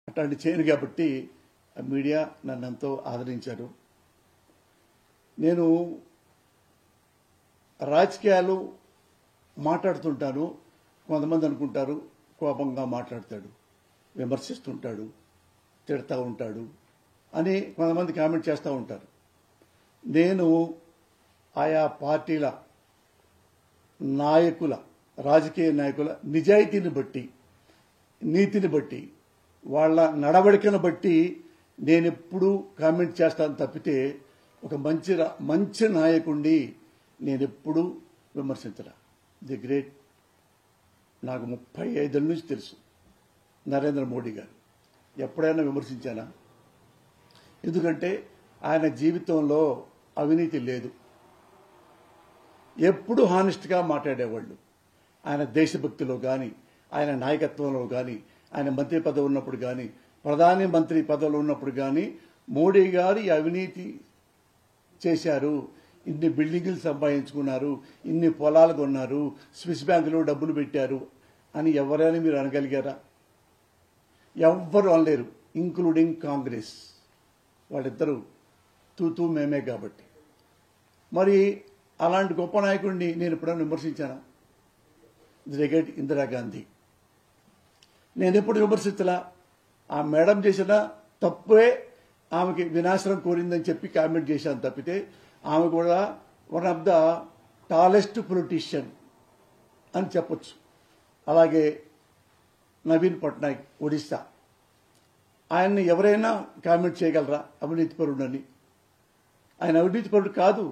అట్లాంటి చేయను కాబట్టి మీడియా నన్ను ఎంతో ఆదరించారు. నేను రాజకీయాలు మాట్లాడుతుంటాను. కొంతమంది అనుకుంటారు కోపంగా మాట్లాడతాడు, విమర్శిస్తుంటాడు, తిడతా ఉంటాడు అని కొంతమంది కామెంట్ చేస్తూ ఉంటారు. నేను ఆయా పార్టీల నాయకుల, రాజకీయ నాయకుల నిజాయితీని బట్టి, నీతిని బట్టి, వాళ్ళ నడవడికను బట్టి నేను ఎప్పుడూ కామెంట్ చేస్తాను తప్పితే ఒక మంచి నాయకుడిని నేను ఎప్పుడూ విమర్శించరా. ది గ్రేట్, నాకు 35 ఏళ్ళ నుంచి తెలుసు నరేంద్ర మోడీ గారు. ఎప్పుడైనా విమర్శించానా? ఎందుకంటే ఆయన జీవితంలో అవినీతి లేదు. ఎప్పుడు హానెస్ట్గా మాట్లాడేవాళ్ళు. ఆయన దేశభక్తిలో కానీ, ఆయన నాయకత్వంలో కానీ, ఆయన మంత్రి పదవి ఉన్నప్పుడు కానీ, ప్రధాని మంత్రి పదవులు ఉన్నప్పుడు కానీ మోడీ గారు అవినీతి చేశారు, ఇన్ని బిల్డింగులు సంపాదించుకున్నారు, ఇన్ని పొలాలు కొన్నారు, స్విస్ బ్యాంకులో డబ్బులు పెట్టారు అని ఎవరైనా మీరు అనగలిగారా? ఎవ్వరు అనలేరు, ఇంక్లూడింగ్ కాంగ్రెస్. వాళ్ళిద్దరూ తూతూ మేమే కాబట్టి. మరి అలాంటి గొప్ప నాయకుడిని నేను ఎప్పుడైనా విమర్శించానా? దిగేట్ ఇందిరాగాంధీ నేను ఎప్పుడు విమర్శించలా. ఆ మేడం చేసిన తప్పే ఆమెకి వినాశనం కోరిందని చెప్పి కామెంట్ చేశాను తప్పితే ఆమె కూడా one of the tallest politician అని చెప్పొచ్చు. అలాగే నవీన్ పట్నాయక్ ఒడిశా, ఆయన్ని ఎవరైనా కామెంట్ చేయగలరా అవినీతిపరుడని? ఆయన అవినీతిపరుడు కాదు.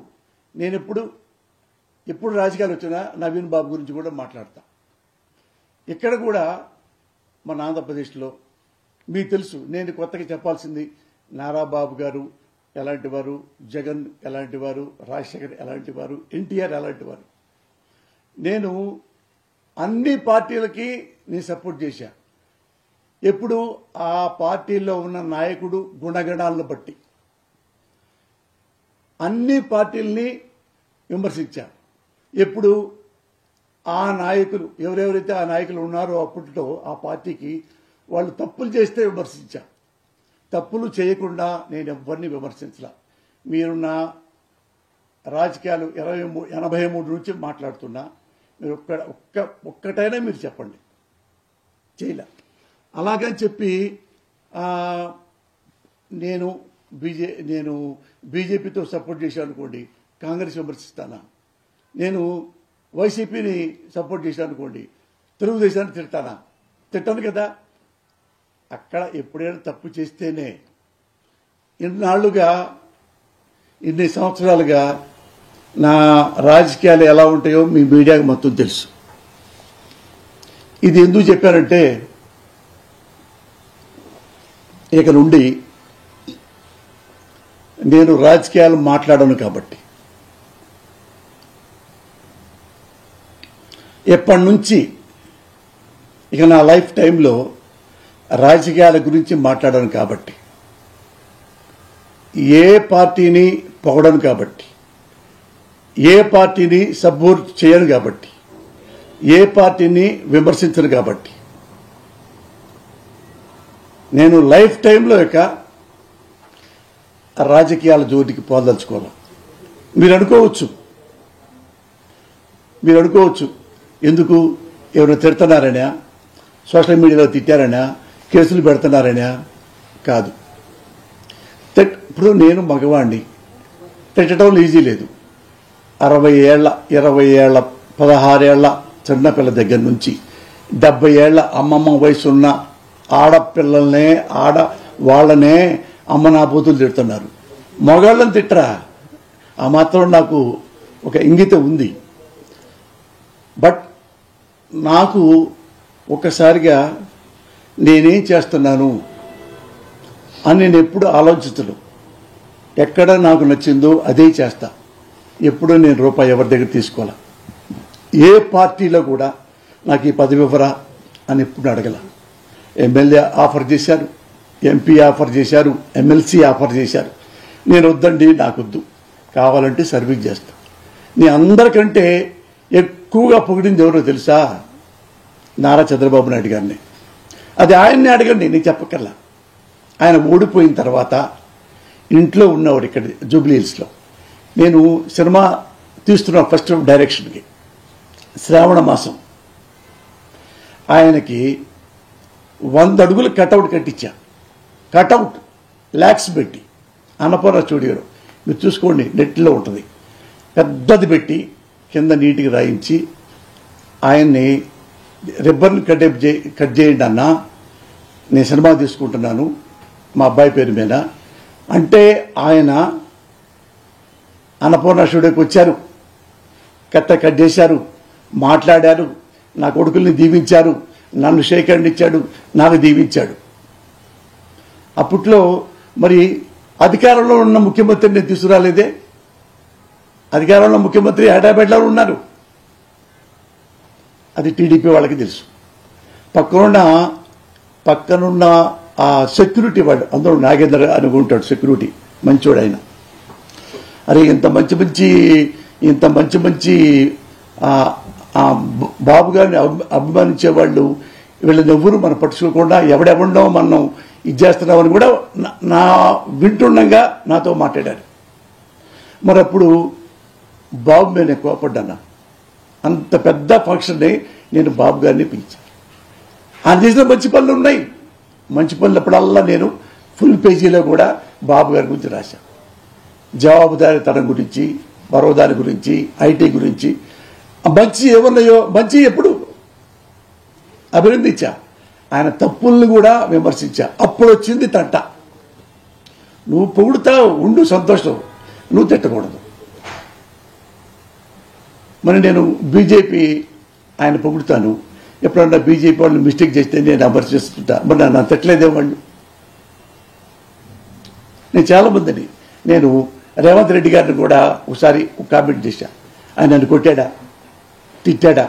నేను ఎప్పుడు రాజకీయాలు వచ్చినా నవీన్ బాబు గురించి కూడా మాట్లాడతా. ఇక్కడ కూడా మన ఆంధ్రప్రదేశ్లో మీకు తెలుసు, నేను కొత్తగా చెప్పాల్సింది నారా బాబు గారు ఎలాంటి వారు, జగన్ ఎలాంటి వారు, రాజశేఖర్ ఎలాంటి వారు, ఎన్టీఆర్ ఎలాంటి వారు. నేను అన్ని పార్టీలకి నేను సపోర్ట్ చేశా. ఎప్పుడు ఆ పార్టీల్లో ఉన్న నాయకుడు గుణగణాలను బట్టి అన్ని పార్టీల్ని విమర్శించా. ఎప్పుడు ఆ నాయకులు ఎవరెవరైతే ఆ నాయకులు ఉన్నారో అప్పట్లో ఆ పార్టీకి వాళ్ళు తప్పులు చేస్తే విమర్శించా. తప్పులు చేయకుండా నేను ఎవరిని విమర్శించలా. మీరు నా రాజకీయాలు 83 నుంచి మాట్లాడుతున్నా, మీరు ఒక్కటైనా మీరు చెప్పండి. చేయలే. అలాగని చెప్పి నేను బీజేపీతో సపోర్ట్ చేశాను అనుకోండి, కాంగ్రెస్ విమర్శిస్తానా? నేను వైసీపీని సపోర్ట్ చేశాను అనుకోండి, తెలుగుదేశాన్ని తిడతానా? తిట్టాను కదా. అక్కడ ఎప్పుడైనా తప్పు చేస్తేనే. ఇన్ని సంవత్సరాలుగా నా రాజకీయాలు ఎలా ఉంటాయో మీ మీడియాకి మొత్తం తెలుసు. ఇది ఎందుకు చెప్పానంటే, ఇక నుండి నేను రాజకీయాలు మాట్లాడను కాబట్టి. ఎప్పటి నుంచి ఇక నా లైఫ్ టైంలో రాజకీయాల గురించి మాట్లాడను కాబట్టి, ఏ పార్టీని పొగడను కాబట్టి, ఏ పార్టీని సపోర్ట్ చేయను కాబట్టి, ఏ పార్టీని విమర్శించను కాబట్టి నేను లైఫ్ టైంలో ఇక రాజకీయాల జోలికి పోదలుచుకోవాలి. మీరు అనుకోవచ్చు ఎందుకు ఎవరు తిడుతున్నారనా, సోషల్ మీడియాలో తిట్టారనా, కేసులు పెడుతున్నారనా? కాదు. ఇప్పుడు నేను మగవాణ్ణి, తిట్టడం ఈజీ లేదు. 60 ఏళ్ల 20 ఏళ్ల 16 ఏళ్ల చిన్నపిల్ల దగ్గర నుంచి 70 ఏళ్ల అమ్మమ్మ వయసున్న ఆడపిల్లల్నే వాళ్ళనే అమ్మ నా బూతులు తిడుతున్నారు. మగాళ్ళని తిట్టరా? ఆ మాత్రం నాకు ఒక ఇంగితం ఉంది. బట్ నాకు ఒక్కసారిగా నేనేం చేస్తున్నాను అని నేను ఎప్పుడు ఆలోచించను. ఎక్కడ నాకు నచ్చిందో అదే చేస్తా. ఎప్పుడూ నేను రూపాయి ఎవరి దగ్గర తీసుకోవాలా. ఏ పార్టీలో కూడా నాకు ఈ పదవి ఇవ్వరా అని ఎప్పుడు అడగల. ఎమ్మెల్యే ఆఫర్ చేశారు, ఎంపీ ఆఫర్ చేశారు, ఎమ్మెల్సీ ఆఫర్ చేశారు. నేను వద్దండి, నాకొద్దు, కావాలంటే సర్వీస్ చేస్తా. నేను అందరికంటే ఎక్కువగా పొగిడింది ఎవరో తెలుసా? నారా చంద్రబాబు నాయుడు గారిని. అది ఆయన్ని అడగండి, నేను చెప్పక్కర్లా. ఆయన ఓడిపోయిన తర్వాత ఇంట్లో ఉన్నవాడు ఇక్కడ జూబ్లీ హిల్స్లో. నేను సినిమా తీస్తున్న ఫస్ట్ డైరెక్షన్కి శ్రావణ మాసం ఆయనకి 100 అడుగులు కటౌట్ కట్టించా. కటౌట్ ల్యాక్స్ పెట్టి అన్నపూర్ణ స్టూడియోలో మీరు చూసుకోండి, నెట్లో ఉంటుంది. పెద్దది పెట్టి కింద నీటికి రాయించి ఆయన్ని రిబ్బర్ని కట్ చేయండి అన్న, నేను సినిమా తీసుకుంటున్నాను మా అబ్బాయి పేరు మీద అంటే ఆయన అన్నపూర్ణ స్టూడియోకి వచ్చారు, కట్ చేశారు, మాట్లాడారు, నా కొడుకుల్ని దీవించారు, నన్ను షేక్ హ్యాండ్ ఇచ్చాడు, నాకు దీవించాడు. అప్పట్లో మరి అధికారంలో ఉన్న ముఖ్యమంత్రిని తీసుకురాలేదే. అధికారంలో ముఖ్యమంత్రి హైదరాబాద్లో ఉన్నారు, అది టీడీపీ వాళ్ళకి తెలుసు. పక్కనున్న ఆ సెక్యూరిటీ వాడు అందులో నాగేంద్ర అనుకుంటాడు, సెక్యూరిటీ మంచోడు ఆయన. అరే ఇంత మంచి మంచి బాబు గారిని అభిమానించే వాళ్ళు వీళ్ళని ఎవ్వరూ మనం పట్టుకోకుండా ఎవడెవడో మనం ఇది చేస్తున్నామని కూడా నా వింటుండగా నాతో మాట్లాడారు. మరి అప్పుడు బాబు మీద నేను కోపడ్డాను. అంత పెద్ద ఫంక్షన్ని నేను బాబు గారిని పిలిచాను. ఆయన చేసిన మంచి పనులు ఉన్నాయి, మంచి పనులప్పుడల్లా నేను ఫుల్ పేజీలో కూడా బాబు గారి గురించి రాశాను. జవాబుదారీతనం గురించి, పరోదారి గురించి, ఐటీ గురించి, మంచి ఏమన్నాయో మంచి ఎప్పుడు అభినందించా, ఆయన తప్పుల్ని కూడా విమర్శించా. అప్పుడు వచ్చింది తంట. నువ్వు పొగుడుతావు ఉండు సంతోషం, నువ్వు తిట్టకూడదు. మరి నేను బీజేపీ ఆయన పొగుడుతాను, ఎప్పుడన్నా బీజేపీ వాళ్ళు మిస్టేక్ చేస్తే నేను విమర్శిస్తుంటా. మరి నన్ను తిట్టలేదే వాళ్ళు. నేను చాలామందిని, నేను రేవంత్ రెడ్డి గారిని కూడా ఒకసారి కామెంట్ చేశా, ఆయన నన్ను కొట్టాడా, తిట్టాడా?